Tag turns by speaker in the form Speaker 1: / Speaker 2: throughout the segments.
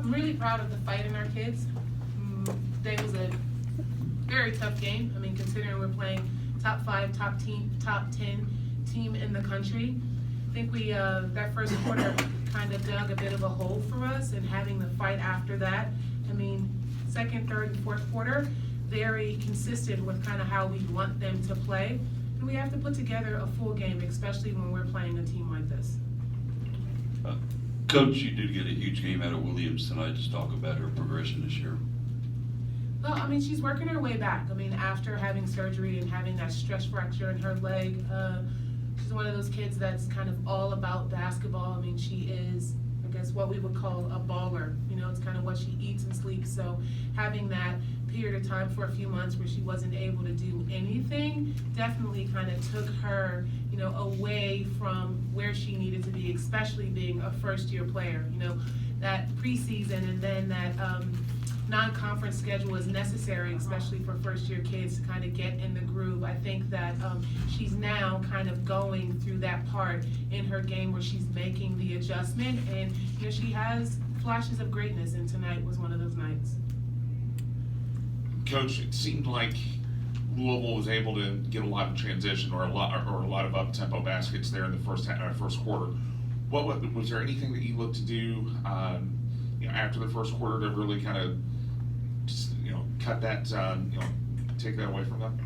Speaker 1: I'm really proud of the fight in our kids. Today was a very tough game. I mean, considering we're playing top 5, top 10 team in the country. I think we, that first quarter kind of dug a bit of a hole for us, and having the fight after that. I mean, second, third, and fourth quarter, very consistent with kind of how we want them to play. And we have to put together a full game, especially when we're playing a team like this.
Speaker 2: Coach, you did get a huge game out of Williams tonight. Just talk about her progression this year.
Speaker 1: Well, I mean, she's working her way back. I mean, after having surgery and having that stress fracture in her leg, she's one of those kids that's kind of all about basketball. I mean, she is, I guess, what we would call a baller. You know, it's kind of what she eats and sleeps. So having that period of time for a few months where she wasn't able to do anything definitely kind of took her, you know, away from where she needed to be, especially being a first-year player. You know, that preseason and then that non-conference schedule is necessary, especially for first-year kids to kind of get in the groove. I think that she's now kind of going through that part in her game where she's making the adjustment, and you know, she has flashes of greatness, and tonight was one of those nights.
Speaker 3: Coach, it seemed like Louisville was able to get a lot of transition or a lot of up-tempo baskets there in the first quarter. What was there anything that you looked to do, you know, after the first quarter to really kind of, you know, cut that, you know, take that away from them?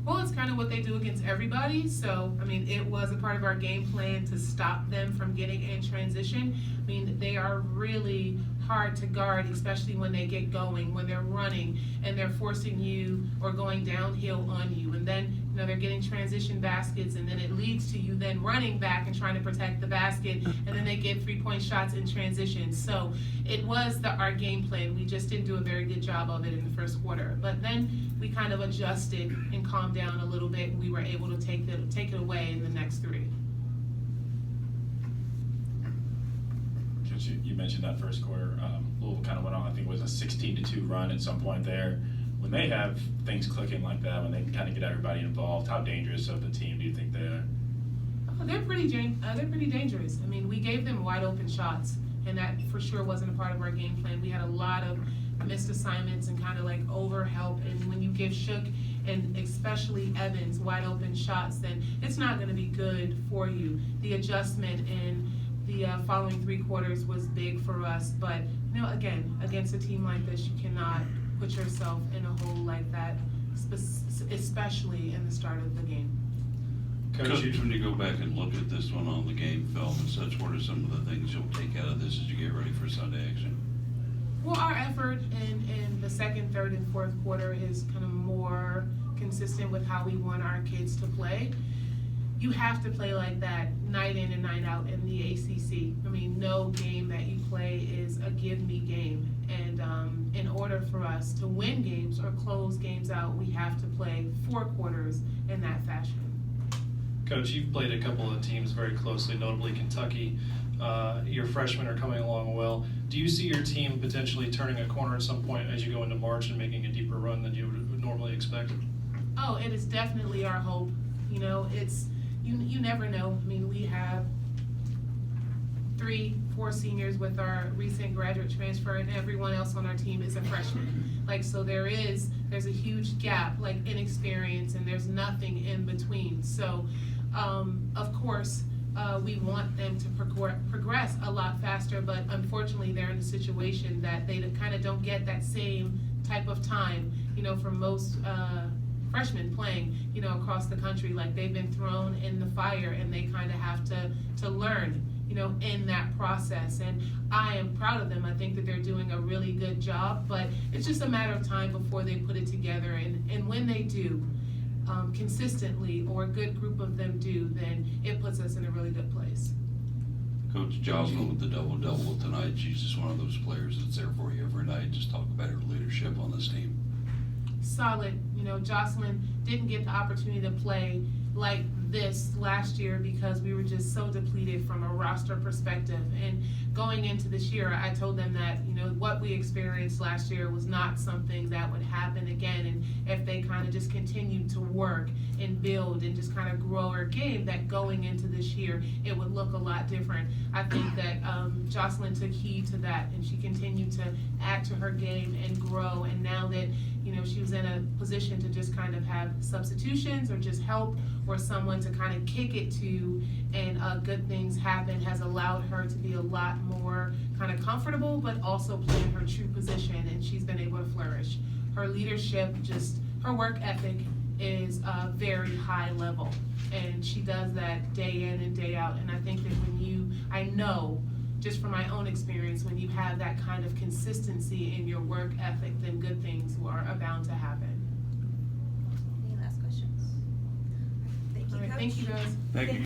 Speaker 1: Well, it's kind of what they do against everybody. So, I mean, it was a part of our game plan to stop them from getting in transition. I mean, they are really hard to guard, especially when they get going, when they're running and they're forcing you or going downhill on you. And then, you know, they're getting transition baskets, and then it leads to you then running back and trying to protect the basket, and then they get three-point shots in transition. So it was our game plan. We just didn't do a very good job of it in the first quarter. But then we kind of adjusted and calmed down a little bit, and we were able to take it away in the next three.
Speaker 4: You mentioned that first quarter, Louisville kind of went on, I think it was a 16-2 run at some point there. When they have things clicking like that, when they can kind of get everybody involved, how dangerous of the team do you think they are?
Speaker 1: Oh, they're pretty dangerous. I mean, we gave them wide open shots, and that for sure wasn't a part of our game plan. We had a lot of missed assignments and kind of like over help, and when you give Shook and especially Evans wide open shots, then it's not going to be good for you. The adjustment in the following three quarters was big for us, but you know, again, against a team like this, you cannot put yourself in a hole like that, especially in the start of the game.
Speaker 2: Coach, when you go back and look at this one on the game film and such, what are some of the things you'll take out of this as you get ready for Sunday action?
Speaker 1: Well, our effort in the second, third, and fourth quarter is kind of more consistent with how we want our kids to play. You have to play like that night in and night out in the ACC. I mean, no game that you play is a give-me game. And in order for us to win games or close games out, we have to play 4 quarters in that fashion.
Speaker 5: Coach, you've played a couple of teams very closely, notably Kentucky. Your freshmen are coming along well. Do you see your team potentially turning a corner at some point as you go into March and making a deeper run than you would normally expect?
Speaker 1: Oh, it is definitely our hope. You know, it's you never know. I mean, we have 3-4 seniors with our recent graduate transfer, and everyone else on our team is a freshman. Like, so there's a huge gap, like inexperience, and there's nothing in between. So, of course, we want them to progress a lot faster, but unfortunately they're in a situation that they kind of don't get that same type of time, you know, for most freshmen playing, you know, across the country. Like, they've been thrown in the fire, and they kind of have to learn, you know, in that process. And I am proud of them. I think that they're doing a really good job, but it's just a matter of time before they put it together. And when they do, consistently, or a good group of them do, then it puts us in a really good place.
Speaker 2: Coach Jocelyn with the double-double tonight. She's just one of those players that's there for you every night. Just talk about her leadership on this team.
Speaker 1: Solid. You know, Jocelyn didn't get the opportunity to play like this last year because we were just so depleted from a roster perspective. And going into this year, I told them that, you know, what we experienced last year was not something that would happen again. And if they kind of just continued to work and build and just kind of grow our game, that going into this year, it would look a lot different. I think that Jocelyn took heed to that, and she continued to add to her game and grow. And now that, you know, she was in a position to just kind of have substitutions or just help or someone to kind of kick it to, and good things happen, has allowed her to be a lot more kind of comfortable, but also playing her true position, and she's been able to flourish. Her leadership, just her work ethic is very high level, and she does that day in and day out. And I think that I know, just from my own experience, when you have that kind of consistency in your work ethic, then good things are bound to happen.
Speaker 6: Any last questions? Thank you,
Speaker 1: All right,
Speaker 6: Coach.
Speaker 1: thank you guys.
Speaker 2: Thank you.